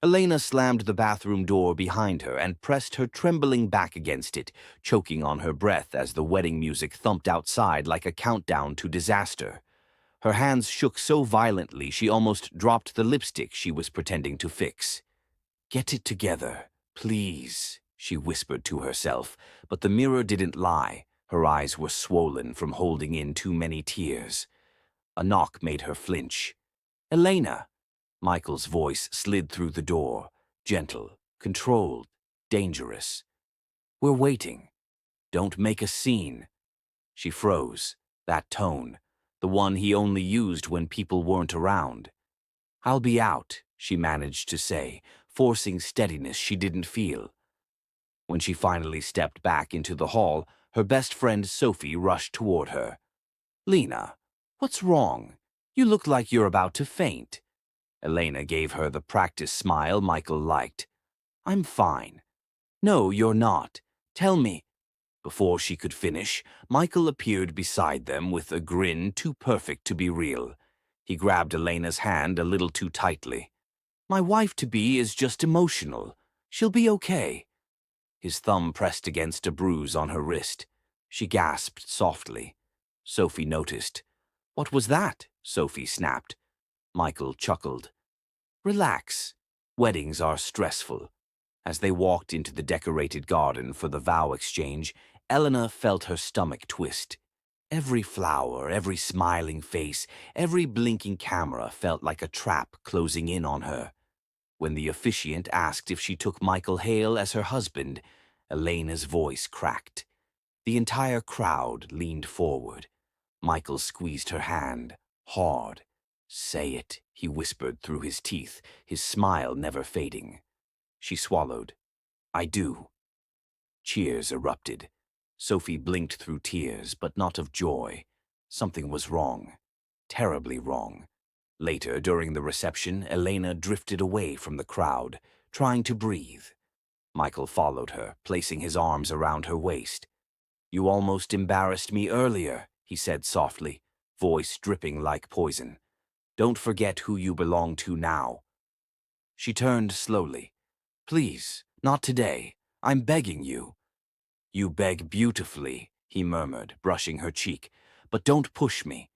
Elena slammed the bathroom door behind her and pressed her trembling back against it, choking on her breath as the wedding music thumped outside like a countdown to disaster. Her hands shook so violently she almost dropped the lipstick she was pretending to fix. "Get it together, please," she whispered to herself, but the mirror didn't lie. Her eyes were swollen from holding in too many tears. A knock made her flinch. "Elena!" Michael's voice slid through the door, gentle, controlled, dangerous. "We're waiting. Don't make a scene." She froze. That tone, the one he only used when people weren't around. "I'll be out," she managed to say, forcing steadiness she didn't feel. When she finally stepped back into the hall, her best friend Sophie rushed toward her. "Lena, what's wrong? You look like you're about to faint." Elena gave her the practice smile Michael liked. "I'm fine." "No, you're not. Tell me." Before she could finish, Michael appeared beside them with a grin too perfect to be real. He grabbed Elena's hand a little too tightly. "My wife-to-be is just emotional. She'll be okay." His thumb pressed against a bruise on her wrist. She gasped softly. Sophie noticed. "What was that?" Sophie snapped. Michael chuckled. "Relax. Weddings are stressful." As they walked into the decorated garden for the vow exchange, Elena felt her stomach twist. Every flower, every smiling face, every blinking camera felt like a trap closing in on her. When the officiant asked if she took Michael Hale as her husband, Elena's voice cracked. The entire crowd leaned forward. Michael squeezed her hand, hard. "Say it," he whispered through his teeth, his smile never fading. She swallowed. "I do." Cheers erupted. Sophie blinked through tears, but not of joy. Something was wrong. Terribly wrong. Later, during the reception, Elena drifted away from the crowd, trying to breathe. Michael followed her, placing his arms around her waist. "You almost embarrassed me earlier," he said softly, voice dripping like poison. "Don't forget who you belong to now." She turned slowly. "Please, not today. I'm begging you." "You beg beautifully," he murmured, brushing her cheek. "But don't push me."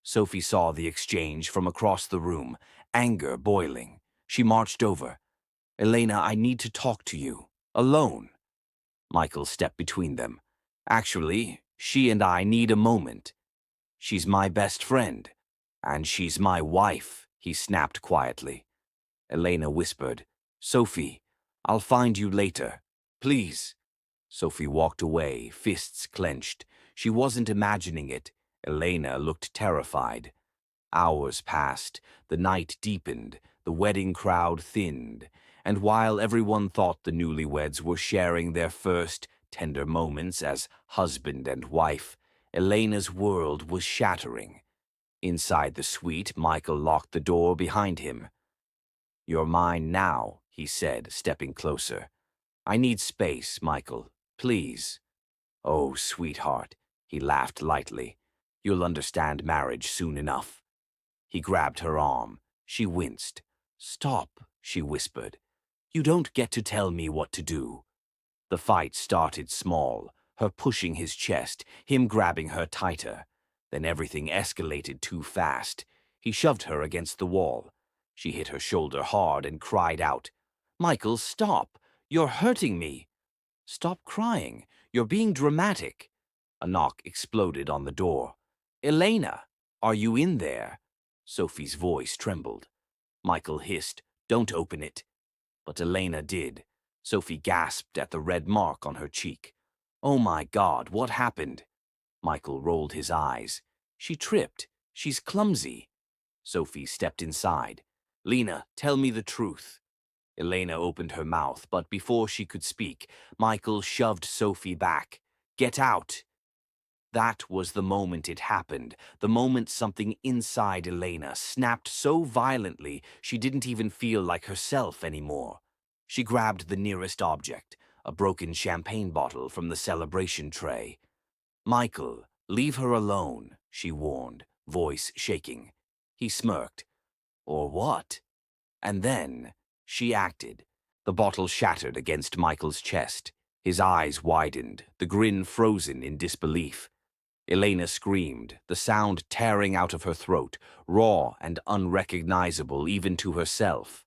Sophie saw the exchange from across the room, anger boiling. She marched over. "Elena, I need to talk to you. Alone." Michael stepped between them. "Actually, she and I need a moment. She's my best friend. And she's my wife," he snapped quietly. Elena whispered, "Sophie, I'll find you later. Please." Sophie walked away, fists clenched. She wasn't imagining it. Elena looked terrified. Hours passed, the night deepened, the wedding crowd thinned, and while everyone thought the newlyweds were sharing their first tender moments as husband and wife, Elena's world was shattering. Inside the suite, Michael locked the door behind him. "You're mine now," he said, stepping closer. "I need space, Michael. Please." "Oh, sweetheart," he laughed lightly. "You'll understand marriage soon enough." He grabbed her arm. She winced. "Stop," she whispered. "You don't get to tell me what to do." The fight started small, her pushing his chest, him grabbing her tighter. Then everything escalated too fast. He shoved her against the wall. She hit her shoulder hard and cried out, "Michael, stop! You're hurting me!" "Stop crying. You're being dramatic." A knock exploded on the door. "Elena, are you in there?" Sophie's voice trembled. Michael hissed, "Don't open it." But Elena did. Sophie gasped at the red mark on her cheek. "Oh my God, what happened?" Michael rolled his eyes. "She tripped. She's clumsy." Sophie stepped inside. "Lena, tell me the truth." Elena opened her mouth, but before she could speak, Michael shoved Sophie back. "Get out!" That was the moment it happened, the moment something inside Elena snapped so violently she didn't even feel like herself anymore. She grabbed the nearest object, a broken champagne bottle from the celebration tray. "Michael, leave her alone," she warned, voice shaking. He smirked. "Or what?" And then She acted. The bottle shattered against Michael's chest. His eyes widened, the grin frozen in disbelief. Elena screamed, the sound tearing out of her throat, raw and unrecognizable even to herself.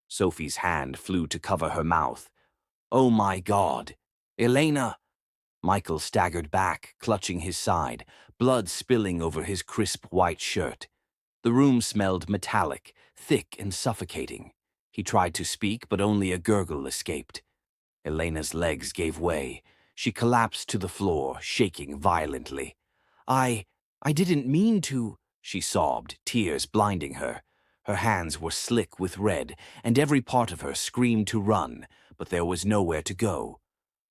Sophie's hand flew to cover her mouth. "Oh my God! Elena!" Michael staggered back, clutching his side, blood spilling over his crisp white shirt. The room smelled metallic, thick and suffocating. He tried to speak, but only a gurgle escaped. Elena's legs gave way. She collapsed to the floor, shaking violently. I didn't mean to," she sobbed, tears blinding her. Her hands were slick with red, and every part of her screamed to run, but there was nowhere to go.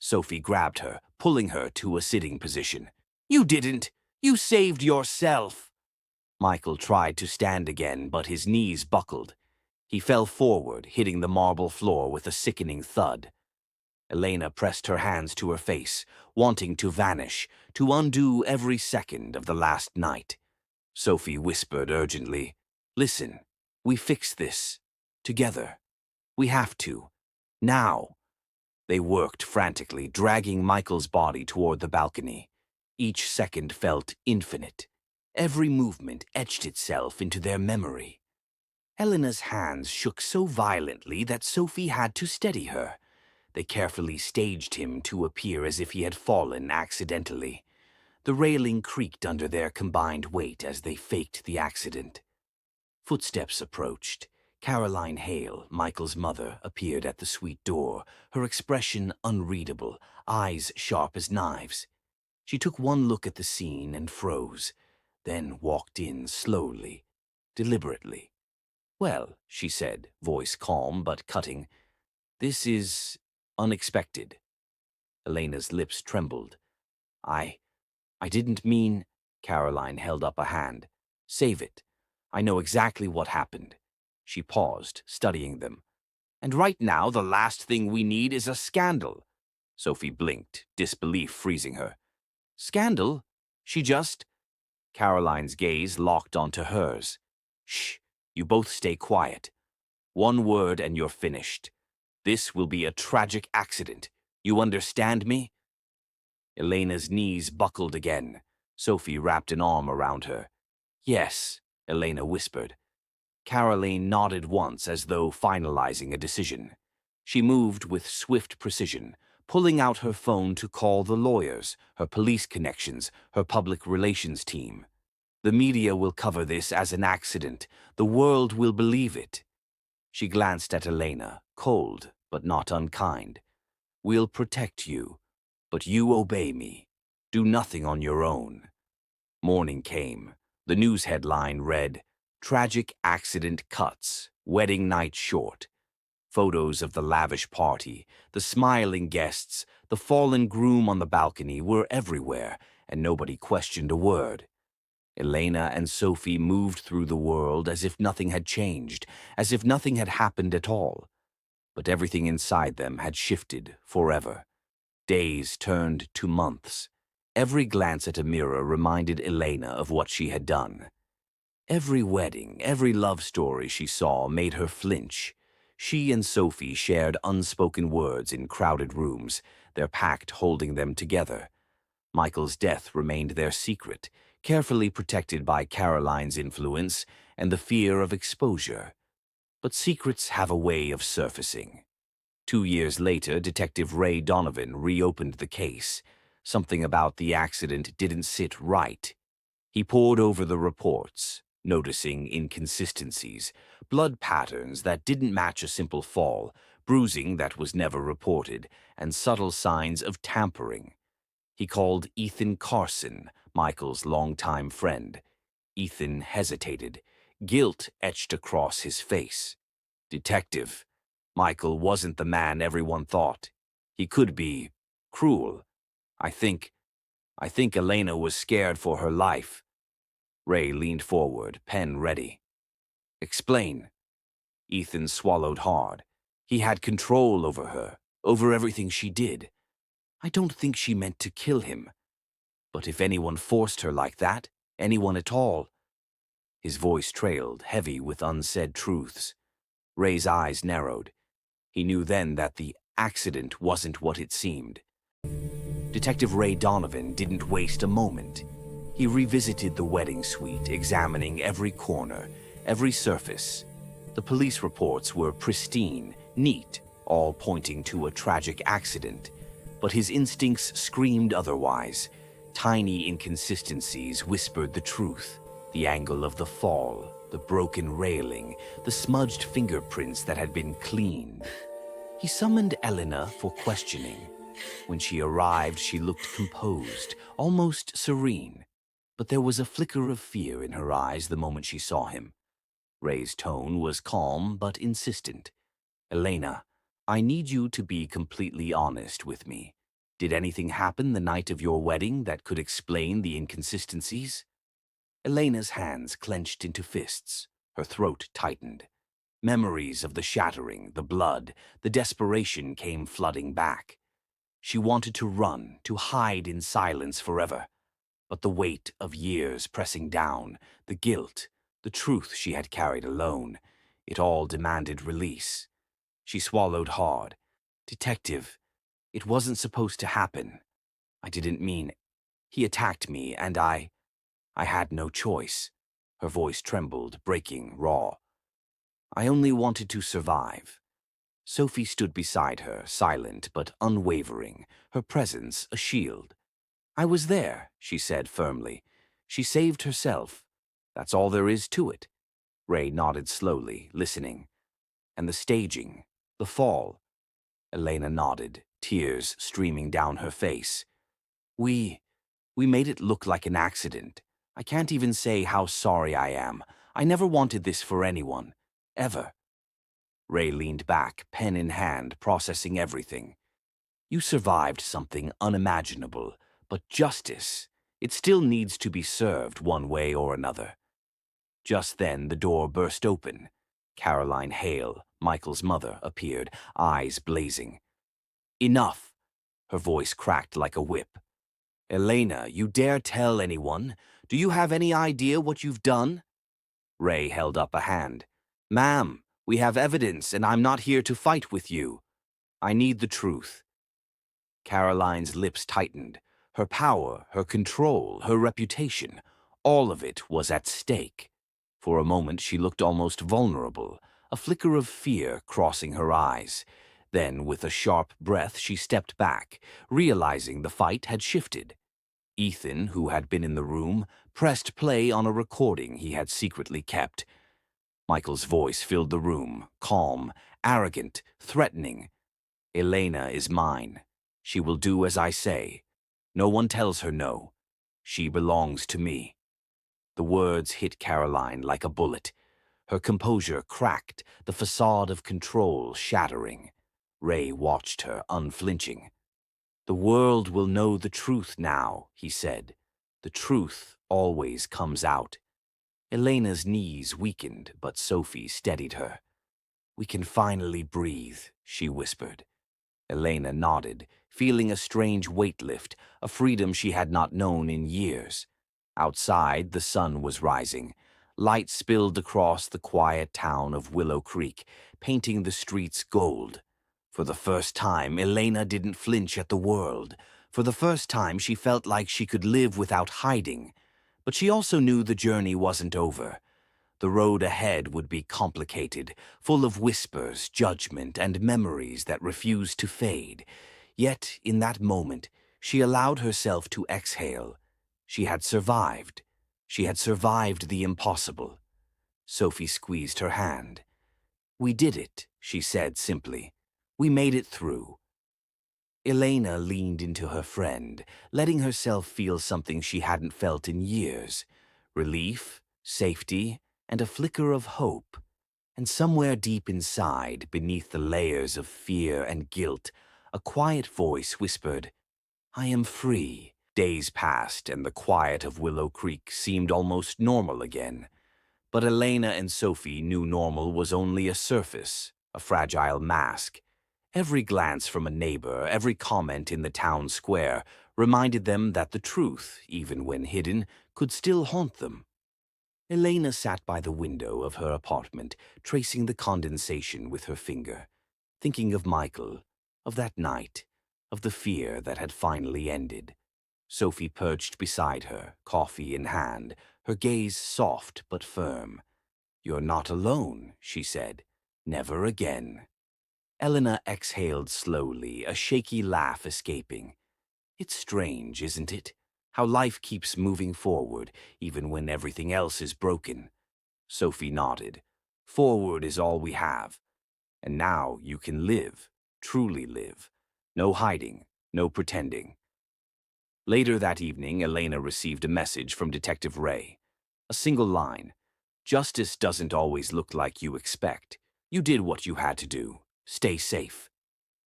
Sophie grabbed her, pulling her to a sitting position. "You didn't! You saved yourself!" Michael tried to stand again, but his knees buckled. He fell forward, hitting the marble floor with a sickening thud. Elena pressed her hands to her face, wanting to vanish, to undo every second of the last night. Sophie whispered urgently, "Listen, we fix this. Together. We have to. Now." They worked frantically, dragging Michael's body toward the balcony. Each second felt infinite. Every movement etched itself into their memory. Elena's hands shook so violently that Sophie had to steady her. They carefully staged him to appear as if he had fallen accidentally. The railing creaked under their combined weight as they faked the accident. Footsteps approached. Caroline Hale, Michael's mother, appeared at the suite door, her expression unreadable, eyes sharp as knives. She took one look at the scene and froze, then walked in slowly, deliberately. "Well," she said, voice calm but cutting, "this is unexpected." Elena's lips trembled. I didn't mean—" Caroline held up a hand. "Save it. I know exactly what happened." She paused, studying them. "And right now, the last thing we need is a scandal." Sophie blinked, disbelief freezing her. "Scandal? She just—" Caroline's gaze locked onto hers. "Shh, you both stay quiet. One word and you're finished. This will be a tragic accident. You understand me?" Elena's knees buckled again. Sophie wrapped an arm around her. "Yes," Elena whispered. Caroline nodded once as though finalizing a decision. She moved with swift precision, pulling out her phone to call the lawyers, her police connections, her public relations team. "The media will cover this as an accident. The world will believe it." She glanced at Elena, cold but not unkind. "We'll protect you, but you obey me. Do nothing on your own." Morning came. The news headline read, "Tragic accident cuts, wedding night short." Photos of the lavish party, the smiling guests, the fallen groom on the balcony were everywhere, and nobody questioned a word. Elena and Sophie moved through the world as if nothing had changed, as if nothing had happened at all. But everything inside them had shifted forever. Days turned to months. Every glance at a mirror reminded Elena of what she had done. Every wedding, every love story she saw made her flinch. She and Sophie shared unspoken words in crowded rooms, their pact holding them together. Michael's death remained their secret, carefully protected by Caroline's influence and the fear of exposure. But secrets have a way of surfacing. 2 years later, Detective Ray Donovan reopened the case. Something about the accident didn't sit right. He pored over the reports, noticing inconsistencies, blood patterns that didn't match a simple fall, bruising that was never reported, and subtle signs of tampering. He called Ethan Carson, Michael's longtime friend. Ethan hesitated, guilt etched across his face. "Detective, Michael wasn't the man everyone thought. He could be cruel. I think Elena was scared for her life." Ray leaned forward, pen ready. "Explain." Ethan swallowed hard. He had control over her, over everything she did. "I don't think she meant to kill him. But if anyone forced her like that, anyone at all—" His voice trailed, heavy with unsaid truths. Ray's eyes narrowed. He knew then that the accident wasn't what it seemed. Detective Ray Donovan didn't waste a moment. He revisited the wedding suite, examining every corner, every surface. The police reports were pristine, neat, all pointing to a tragic accident. But his instincts screamed otherwise. Tiny inconsistencies whispered the truth. The angle of the fall, the broken railing, the smudged fingerprints that had been cleaned. He summoned Elena for questioning. When she arrived, she looked composed, almost serene. But there was a flicker of fear in her eyes the moment she saw him. Ray's tone was calm but insistent. "Elena, I need you to be completely honest with me. Did anything happen the night of your wedding that could explain the inconsistencies?" Elena's hands clenched into fists. Her throat tightened. Memories of the shattering, the blood, the desperation came flooding back. She wanted to run, to hide in silence forever. But the weight of years pressing down, the guilt, the truth she had carried alone, it all demanded release. She swallowed hard. "Detective, it wasn't supposed to happen. I didn't mean it. He attacked me, and I had no choice." Her voice trembled, breaking, raw. "I only wanted to survive." Sophie stood beside her, silent but unwavering, her presence a shield. "I was there," she said firmly. "She saved herself. That's all there is to it." Ray nodded slowly, listening. "And the staging, the fall." Elena nodded, tears streaming down her face. We made it look like an accident. I can't even say how sorry I am. I never wanted this for anyone. Ever." Ray leaned back, pen in hand, processing everything. "You survived something unimaginable, but justice, it still needs to be served one way or another." Just then the door burst open. Caroline Hale, Michael's mother, appeared, eyes blazing. "Enough!" Her voice cracked like a whip. "Elena, you dare tell anyone? Do you have any idea what you've done?" Ray held up a hand. "Ma'am, we have evidence, and I'm not here to fight with you. I need the truth." Caroline's lips tightened. Her power, her control, her reputation, all of it was at stake. For a moment she looked almost vulnerable, a flicker of fear crossing her eyes. Then, with a sharp breath, she stepped back, realizing the fight had shifted. Ethan, who had been in the room, pressed play on a recording he had secretly kept. Michael's voice filled the room, calm, arrogant, threatening. "Elena is mine. She will do as I say. No one tells her no. She belongs to me." The words hit Caroline like a bullet. Her composure cracked, the facade of control shattering. Ray watched her, unflinching. "The world will know the truth now," he said. "The truth always comes out." Elena's knees weakened, but Sophie steadied her. "We can finally breathe," she whispered. Elena nodded, feeling a strange weight lift, a freedom she had not known in years. Outside, the sun was rising. Light spilled across the quiet town of Willow Creek, painting the streets gold. For the first time, Elena didn't flinch at the world. For the first time, she felt like she could live without hiding. But she also knew the journey wasn't over. The road ahead would be complicated, full of whispers, judgment, and memories that refused to fade. Yet, in that moment, she allowed herself to exhale. She had survived. She had survived the impossible. Sophie squeezed her hand. "We did it," she said simply. "We made it through." Elena leaned into her friend, letting herself feel something she hadn't felt in years. Relief, safety, and a flicker of hope. And somewhere deep inside, beneath the layers of fear and guilt, a quiet voice whispered, "I am free." Days passed, and the quiet of Willow Creek seemed almost normal again. But Elena and Sophie knew normal was only a surface, a fragile mask. Every glance from a neighbor, every comment in the town square, reminded them that the truth, even when hidden, could still haunt them. Elena sat by the window of her apartment, tracing the condensation with her finger. thinking of Michael, of that night, of the fear that had finally ended. Sophie perched beside her, coffee in hand, her gaze soft but firm. "You're not alone," she said. "Never again." Elena exhaled slowly, a shaky laugh escaping. "It's strange, isn't it? How life keeps moving forward, even when everything else is broken." Sophie nodded. "Forward is all we have. And now you can live, truly live. No hiding, no pretending." Later that evening, Elena received a message from Detective Ray. A single line. "Justice doesn't always look like you expect. You did what you had to do. Stay safe."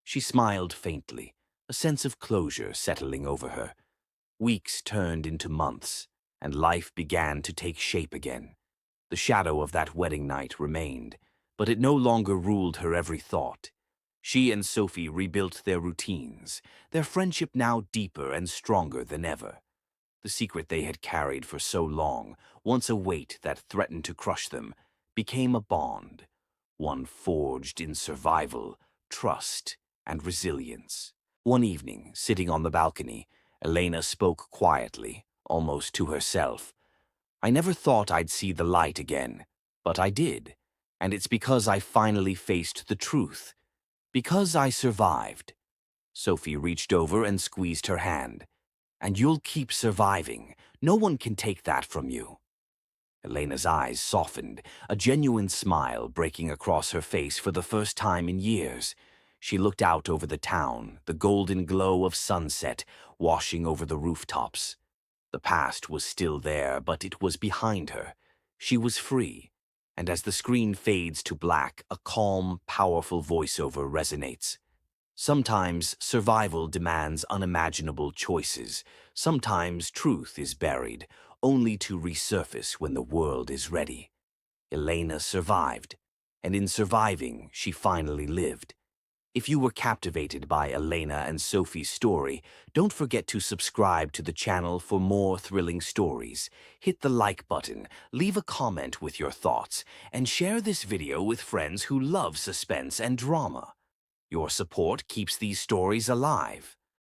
She smiled faintly, a sense of closure settling over her. Weeks turned into months, and life began to take shape again. The shadow of that wedding night remained, but it no longer ruled her every thought. She and Sophie rebuilt their routines, their friendship now deeper and stronger than ever. The secret they had carried for so long, once a weight that threatened to crush them, became a bond, one forged in survival, trust, and resilience. One evening, sitting on the balcony, Elena spoke quietly, almost to herself. "I never thought I'd see the light again, but I did, and it's because I finally faced the truth. Because I survived." Sophie reached over and squeezed her hand. "And you'll keep surviving. No one can take that from you." Elena's eyes softened, a genuine smile breaking across her face for the first time in years. She looked out over the town, the golden glow of sunset washing over the rooftops. The past was still there, but it was behind her. She was free, and as the screen fades to black, a calm, powerful voiceover resonates. "Sometimes survival demands unimaginable choices. Sometimes truth is buried, only to resurface when the world is ready." Elena survived, and in surviving, she finally lived. If you were captivated by Elena and Sophie's story, don't forget to subscribe to the channel for more thrilling stories. Hit the like button, leave a comment with your thoughts, and share this video with friends who love suspense and drama. Your support keeps these stories alive.